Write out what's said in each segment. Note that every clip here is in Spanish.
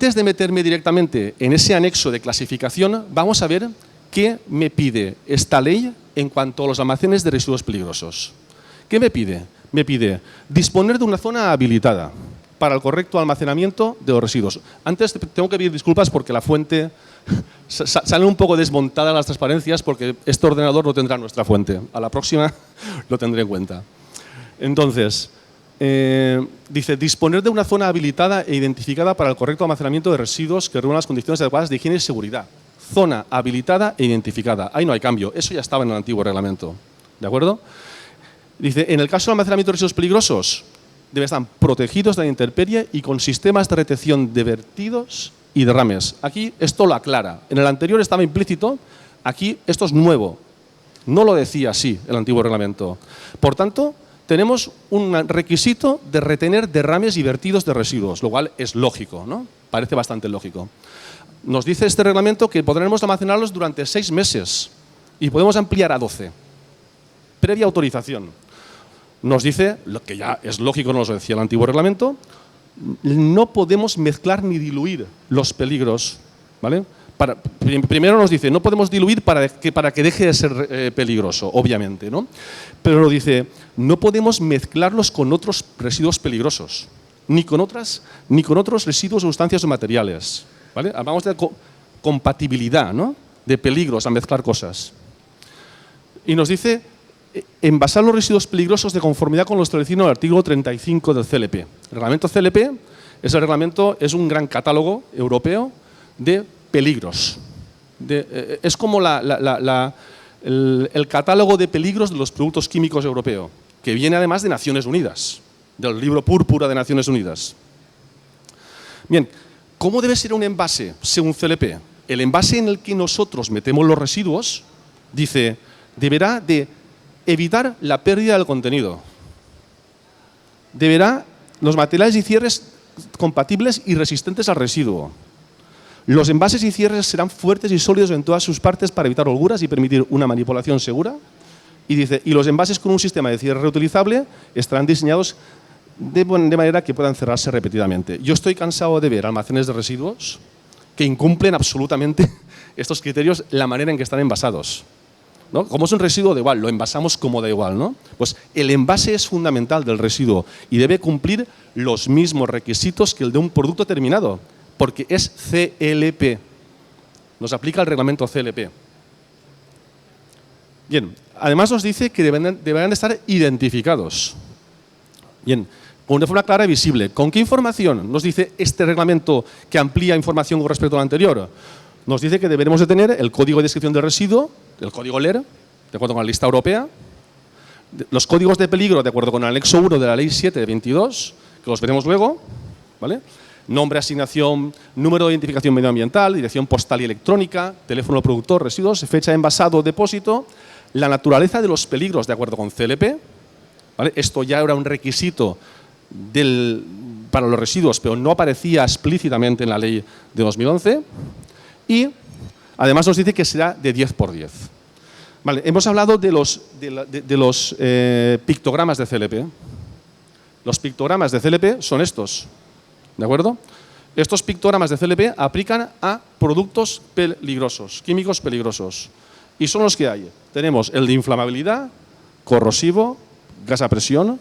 Antes de meterme directamente en ese anexo de clasificación, vamos a ver qué me pide esta ley en cuanto a los almacenes de residuos peligrosos. ¿Qué me pide? Me pide disponer de una zona habilitada para el correcto almacenamiento de los residuos. Antes tengo que pedir disculpas porque la fuente sale un poco desmontada las transparencias porque este ordenador no tendrá nuestra fuente. A la próxima lo tendré en cuenta. Entonces, dice disponer de una zona habilitada e identificada para el correcto almacenamiento de residuos que reúnan las condiciones adecuadas de higiene y seguridad. Zona habilitada e identificada. Ahí no hay cambio. Eso ya estaba en el antiguo reglamento. ¿De acuerdo? Dice, en el caso del almacenamiento de residuos peligrosos, deben estar protegidos de la intemperie y con sistemas de retención de vertidos y derrames. Aquí esto lo aclara. En el anterior estaba implícito, aquí esto es nuevo. No lo decía así el antiguo reglamento. Por tanto, tenemos un requisito de retener derrames y vertidos de residuos, lo cual es lógico, ¿no? Parece bastante lógico. Nos dice este reglamento que podremos almacenarlos durante 6 meses y podemos ampliar a 12, previa autorización. Nos dice, lo que ya es lógico, nos lo decía el antiguo reglamento, no podemos mezclar ni diluir los peligros, ¿vale? Primero nos dice, no podemos diluir para que deje de ser peligroso, obviamente, ¿no? Pero nos dice, no podemos mezclarlos con otros residuos peligrosos, ni con otros residuos, sustancias o materiales, ¿vale? Hablamos de compatibilidad, ¿no? De peligros a mezclar cosas. Y nos dice, envasar los residuos peligrosos de conformidad con lo establecido en el artículo 35 del CLP. El reglamento CLP es un gran catálogo europeo de peligros. Es como el catálogo de peligros de los productos químicos europeo, que viene además de Naciones Unidas, del libro púrpura de Naciones Unidas. Bien, ¿cómo debe ser un envase según CLP? El envase en el que nosotros metemos los residuos, dice, deberá de evitar la pérdida del contenido. Deberá los materiales y cierres compatibles y resistentes al residuo. Los envases y cierres serán fuertes y sólidos en todas sus partes para evitar holguras y permitir una manipulación segura. Y dice, y los envases con un sistema de cierre reutilizable estarán diseñados de manera que puedan cerrarse repetidamente. Yo estoy cansado de ver almacenes de residuos que incumplen absolutamente estos criterios, la manera en que están envasados, ¿no? Como es un residuo, da igual, lo envasamos como da igual, ¿no? Pues el envase es fundamental del residuo y debe cumplir los mismos requisitos que el de un producto terminado, porque es CLP. Nos aplica el reglamento CLP. Bien, además nos dice que deberán estar identificados. Bien, de forma clara y visible. ¿Con qué información nos dice este reglamento que amplía información con respecto al anterior? Nos dice que deberemos de tener el código de descripción del residuo, el código LER, de acuerdo con la lista europea, los códigos de peligro, de acuerdo con el anexo 1 de la ley 7 de 22, que los veremos luego, ¿vale? Nombre, asignación, número de identificación medioambiental, dirección postal y electrónica, teléfono productor, residuos, fecha de envasado, depósito, la naturaleza de los peligros, de acuerdo con CLP, ¿vale? Esto ya era un requisito para los residuos, pero no aparecía explícitamente en la ley de 2011. Y además nos dice que será de 10 por 10. Vale, hemos hablado de los pictogramas de CLP. Los pictogramas de CLP son estos, ¿de acuerdo? Estos pictogramas de CLP aplican a productos peligrosos, químicos peligrosos. Y son los que hay. Tenemos el de inflamabilidad, corrosivo, gas a presión,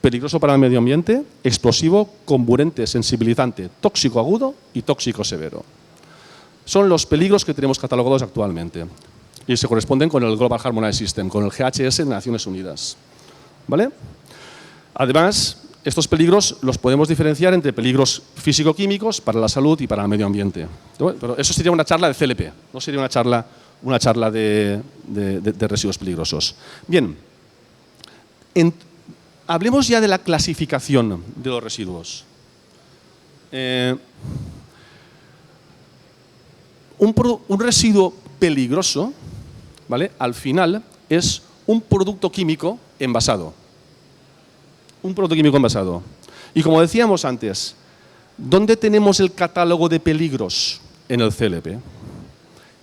peligroso para el medio ambiente, explosivo, comburente, sensibilizante, tóxico agudo y tóxico severo. Son los peligros que tenemos catalogados actualmente y se corresponden con el Global Harmonized System, con el GHS de Naciones Unidas, ¿vale? Además, estos peligros los podemos diferenciar entre peligros físico-químicos para la salud y para el medio ambiente. Pero eso sería una charla de CLP, no sería una charla de residuos peligrosos. Bien, hablemos ya de la clasificación de los residuos. Un residuo peligroso, ¿vale? Al final es un producto químico envasado. Un producto químico envasado. Y como decíamos antes, ¿dónde tenemos el catálogo de peligros? En el CLP.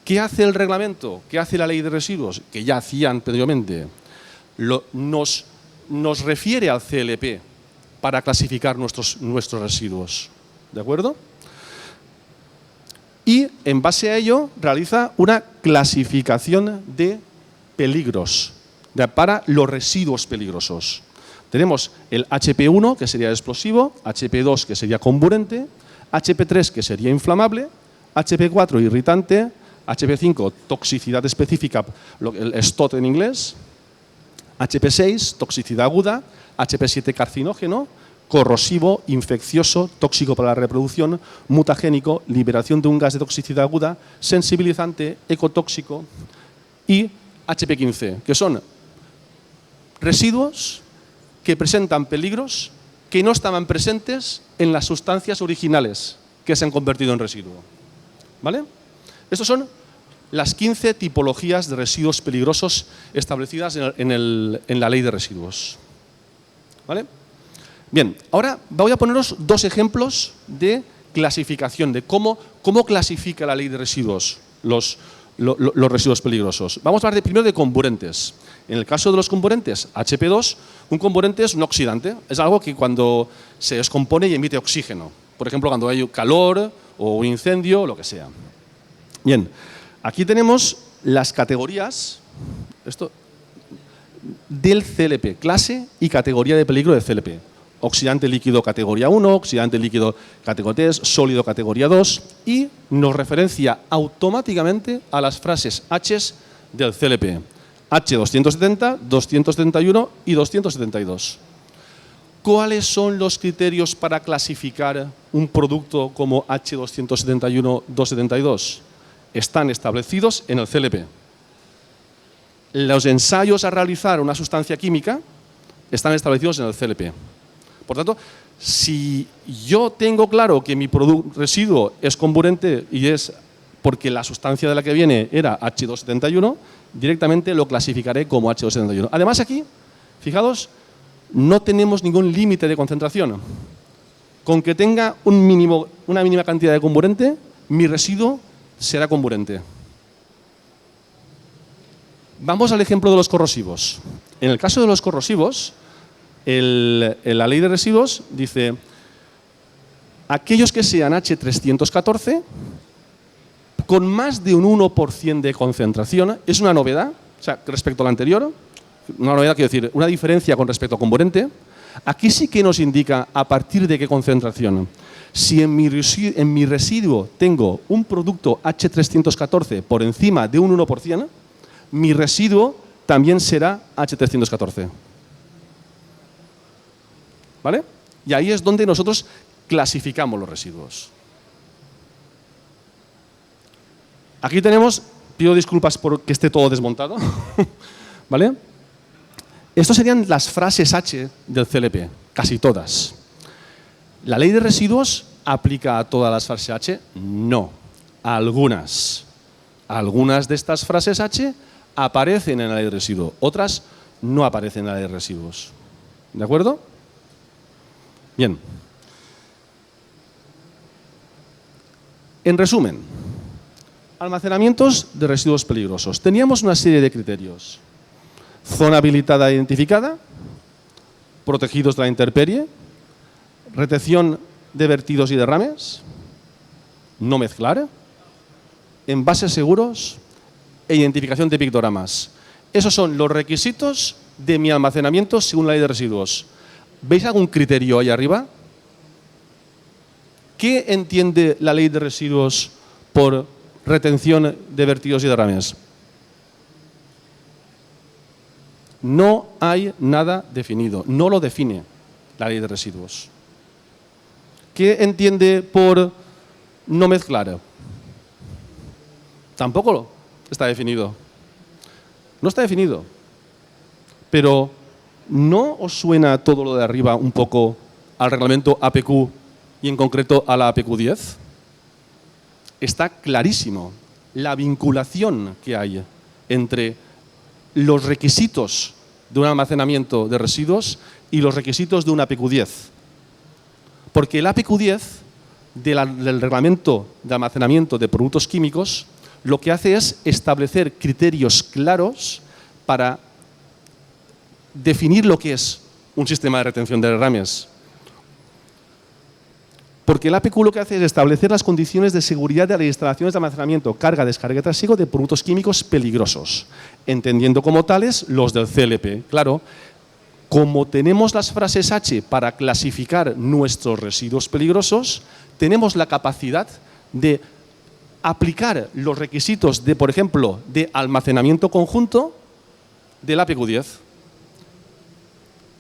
¿Qué hace el reglamento? ¿Qué hace la ley de residuos? Que ya hacía anteriormente. Nos refiere al CLP para clasificar nuestros residuos. ¿De acuerdo? en base a ello realiza una clasificación de peligros para los residuos peligrosos. Tenemos el HP1, que sería explosivo, HP2, que sería comburente, HP3, que sería inflamable, HP4, irritante, HP5, toxicidad específica, el STOT en inglés, HP6, toxicidad aguda, HP7, carcinógeno, corrosivo, infeccioso, tóxico para la reproducción, mutagénico, liberación de un gas de toxicidad aguda, sensibilizante, ecotóxico y HP15, que son residuos que presentan peligros que no estaban presentes en las sustancias originales que se han convertido en residuo. ¿Vale? Estas son las 15 tipologías de residuos peligrosos establecidas en la ley de residuos. ¿Vale? Bien, ahora voy a poneros dos ejemplos de clasificación, de cómo clasifica la ley de residuos los residuos peligrosos. Vamos a hablar primero de comburentes. En el caso de los comburentes, HP2, un comburente es un oxidante. Es algo que cuando se descompone y emite oxígeno. Por ejemplo, cuando hay calor o un incendio o lo que sea. Bien, aquí tenemos las categorías del CLP, clase y categoría de peligro de CLP. Oxidante líquido categoría 1, oxidante líquido categoría 3, sólido categoría 2 y nos referencia automáticamente a las frases H del CLP. H270, 271 y 272. ¿Cuáles son los criterios para clasificar un producto como H271, 272? Están establecidos en el CLP. Los ensayos a realizar una sustancia química están establecidos en el CLP. Por tanto, si yo tengo claro que mi residuo es comburente y es porque la sustancia de la que viene era H271, directamente lo clasificaré como H271. Además aquí, fijaos, no tenemos ningún límite de concentración. Con que tenga una mínima cantidad de comburente, mi residuo será comburente. Vamos al ejemplo de los corrosivos. En el caso de los corrosivos, la ley de residuos dice aquellos que sean H314 con más de un 1% de concentración, es una novedad, o sea, respecto a la anterior, una novedad quiero decir, una diferencia con respecto a comburente. Aquí sí que nos indica a partir de qué concentración. Si en mi residuo tengo un producto H314 por encima de un 1%, mi residuo también será H314. ¿Vale? Y ahí es donde nosotros clasificamos los residuos. Aquí tenemos, pido disculpas por que esté todo desmontado, ¿vale? Estas serían las frases H del CLP, casi todas. ¿La ley de residuos aplica a todas las frases H? No, a algunas. Algunas de estas frases H aparecen en la ley de residuos, otras no aparecen en la ley de residuos. ¿De acuerdo? Bien. En resumen, almacenamientos de residuos peligrosos. Teníamos una serie de criterios. Zona habilitada e identificada, protegidos de la intemperie, retención de vertidos y derrames, no mezclar, envases seguros e identificación de pictogramas. Esos son los requisitos de mi almacenamiento según la ley de residuos. ¿Veis algún criterio ahí arriba? ¿Qué entiende la ley de residuos por retención de vertidos y derrames? No hay nada definido, no lo define la ley de residuos. ¿Qué entiende por no mezclar? Tampoco está definido. No está definido. Pero ¿no os suena todo lo de arriba un poco al reglamento APQ y en concreto a la APQ 10? Está clarísimo la vinculación que hay entre los requisitos de un almacenamiento de residuos y los requisitos de una APQ 10. Porque el APQ 10 del reglamento de almacenamiento de productos químicos lo que hace es establecer criterios claros para definir lo que es un sistema de retención de derrames. Porque el APQ lo que hace es establecer las condiciones de seguridad de las instalaciones de almacenamiento, carga, descarga y trasiego de productos químicos peligrosos, entendiendo como tales los del CLP. Claro, como tenemos las frases H para clasificar nuestros residuos peligrosos, tenemos la capacidad de aplicar los requisitos de, por ejemplo, de almacenamiento conjunto del APQ 10.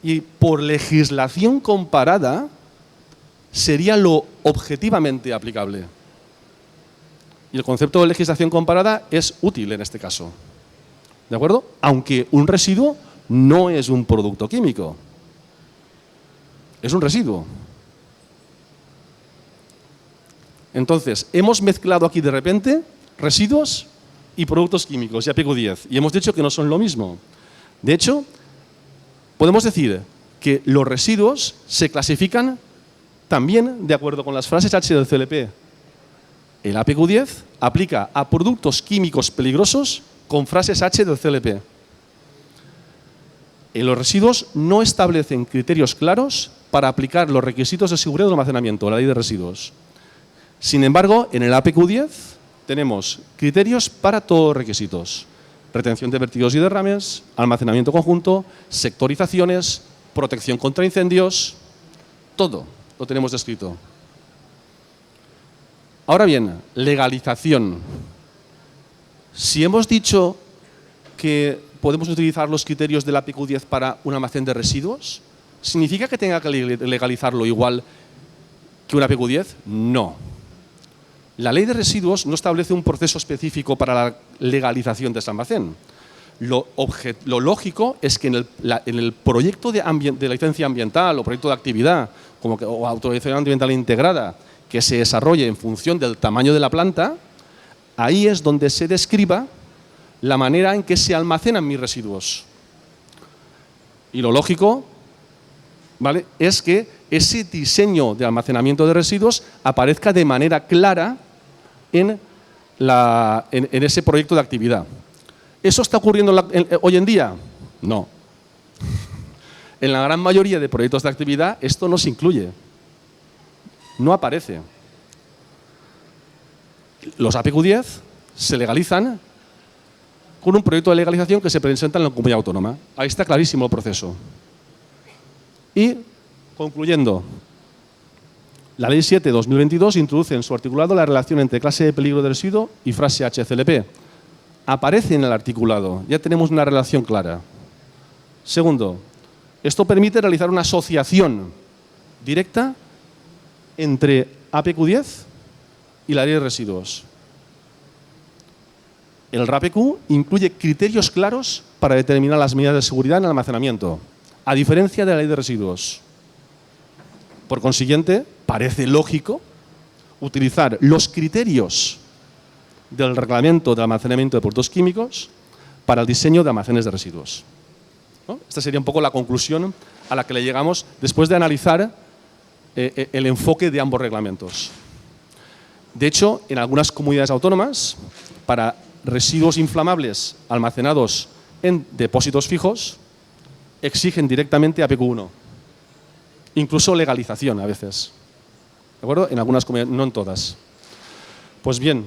Y por legislación comparada sería lo objetivamente aplicable. Y el concepto de legislación comparada es útil en este caso. ¿De acuerdo? Aunque un residuo no es un producto químico. Es un residuo. Entonces, hemos mezclado aquí de repente residuos y productos químicos y APQ 10. Y hemos dicho que no son lo mismo. De hecho, podemos decir que los residuos se clasifican también de acuerdo con las frases H del CLP. El APQ 10 aplica a productos químicos peligrosos con frases H del CLP. En los residuos no establecen criterios claros para aplicar los requisitos de seguridad del almacenamiento, la ley de residuos. Sin embargo, en el APQ 10 tenemos criterios para todos los requisitos. Retención de vertidos y derrames, almacenamiento conjunto, sectorizaciones, protección contra incendios, todo lo tenemos descrito. Ahora bien, legalización. Si hemos dicho que podemos utilizar los criterios del APQ 10 para un almacén de residuos, ¿significa que tenga que legalizarlo igual que un APQ 10? No. La ley de residuos no establece un proceso específico para la legalización de ese almacén. Lo lógico es que en el proyecto de licencia ambiental o proyecto de actividad o autorización ambiental integrada que se desarrolle en función del tamaño de la planta, ahí es donde se describa la manera en que se almacenan mis residuos. Y lo lógico, ¿vale?, es que ese diseño de almacenamiento de residuos aparezca de manera clara en ese proyecto de actividad. ¿Eso está ocurriendo hoy en día? No. En la gran mayoría de proyectos de actividad esto no se incluye. No aparece. Los APQ 10 se legalizan con un proyecto de legalización que se presenta en la comunidad autónoma. Ahí está clarísimo el proceso. Y, concluyendo, la Ley 7/2022 introduce en su articulado la relación entre clase de peligro de residuo y frase HCLP. Aparece en el articulado, ya tenemos una relación clara. Segundo, esto permite realizar una asociación directa entre APQ 10 y la ley de residuos. El RAPQ incluye criterios claros para determinar las medidas de seguridad en el almacenamiento, a diferencia de la ley de residuos. Por consiguiente, parece lógico utilizar los criterios del reglamento de almacenamiento de productos químicos para el diseño de almacenes de residuos. ¿No? Esta sería un poco la conclusión a la que le llegamos después de analizar el enfoque de ambos reglamentos. De hecho, en algunas comunidades autónomas, para residuos inflamables almacenados en depósitos fijos, exigen directamente APQ1. Incluso legalización a veces. ¿De acuerdo? En algunas comunidades, no en todas. Pues bien,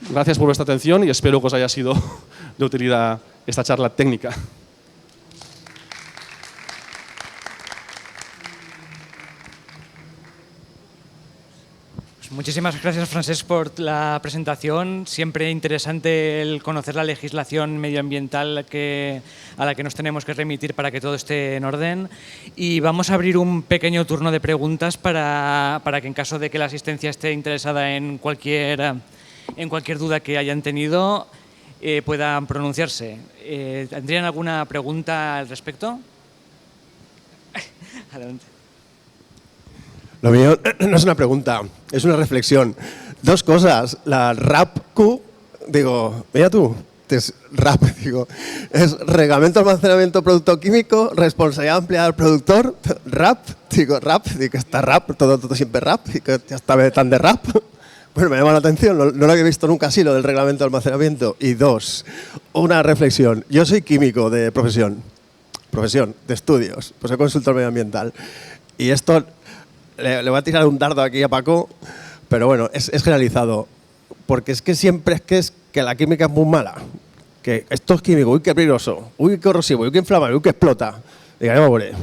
gracias por vuestra atención y espero que os haya sido de utilidad esta charla técnica. Muchísimas gracias, Francesc, por la presentación. Siempre interesante el conocer la legislación medioambiental a la que nos tenemos que remitir para que todo esté en orden. Y vamos a abrir un pequeño turno de preguntas para que en caso de que la asistencia esté interesada en cualquier duda que hayan tenido, puedan pronunciarse. ¿Tendrían alguna pregunta al respecto? Adelante. Lo mío no es una pregunta, es una reflexión. Dos cosas. La RAPQ, digo, mira tú, es RAP, digo, es Reglamento de Almacenamiento Producto Químico, Responsabilidad Ampliada del Productor, RAP, digo, está RAP, todo siempre RAP, y que ya está tan de RAP. Bueno, me llama la atención, no lo había visto nunca así, lo del Reglamento de Almacenamiento. Y dos, una reflexión. Yo soy químico de profesión, de estudios, pues soy consultor medioambiental. Y esto le voy a tirar un dardo aquí a Paco, pero bueno, es generalizado. Porque es que siempre es que la química es muy mala. Que esto es químico, uy, qué peligroso, uy, qué corrosivo, uy, qué inflamable, uy, qué explota. Diga, no, hombre.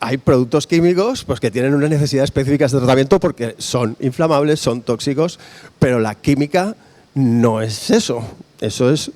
Hay productos químicos pues, que tienen unas necesidades específicas de tratamiento porque son inflamables, son tóxicos, pero la química no es eso. Eso es